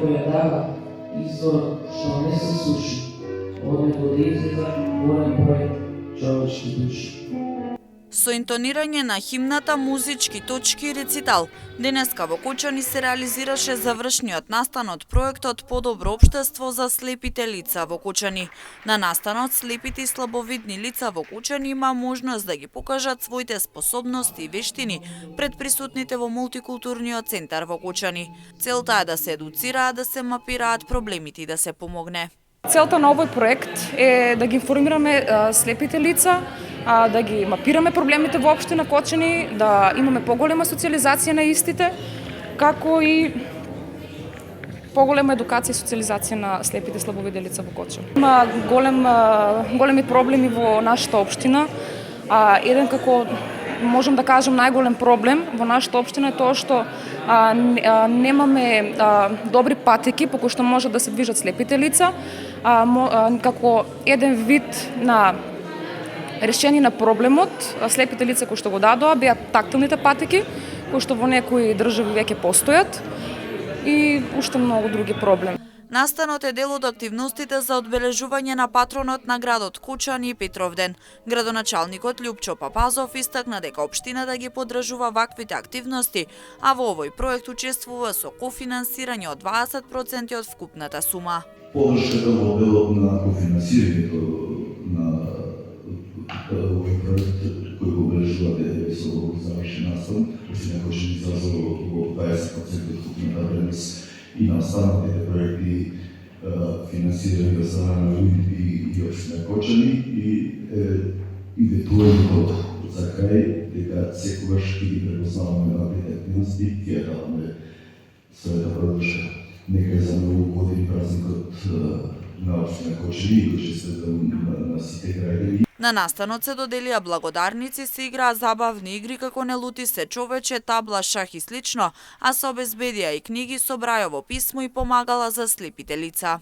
која дава извор што не се суши, од него да излезат голем број човечки души. Со интонирање на химната, музички точки и рецитал, денеска во Кочани се реализираше завршниот настан од проектот Подобро општество за слепите лица во Кочани. На настанот слепите и слабовидни лица во Кочани има можност да ги покажат своите способности и вештини пред присутните во мултикултурниот центар во Кочани. Целта е да се едуцираат, да се мапираат проблемите и да се помогне. Целта на овој проект е да ги информираме слепите лица, да ги мапираме проблемите во општина Кочани, да имаме поголема социализација на истите, како и поголема едукација и социализација на слепите и слабовидни лица во Кочани. Има големи проблеми во нашата општина. Еден како можам да кажам најголем проблем во нашата општина е тоа што немаме добри патеки по кои што можат да се движат слепите лица, како еден вид на решение на проблемот. Слепите лица кои што го дадоа беа тактилните патеки, кои што во некои држави веќе постојат, и уште многу други проблеми. Настанот е дел од активностите за одбележување на патронот на градот Кочани и Петровден. Градоначалникот Љупчо Папазов истакна дека општината ги поддржува ваквите активности, а во овој проект учествува со кофинансирање од 20% од вкупната сума. Подршката во делот на кофинансирањето на овој проект кој го обележува со завршен настан, општина Кочани излазува во 20% од вкупната вредност и на останатите проекти финансирани од страна на УИНП и општина Кочани, и ветувањето за крај дека секогаш ќе ги препознаваме ваквите активности и ќе даваме својата поддршка. Нека е за многу години празникот на општина Кочани и го честитам на сите граѓани. На настанот се доделија благодарници, се играа забавни игри како Не лути се човече, табла, шах и слично, а се обезбедија и книги со Брајово писмо и помагала за слепите лица.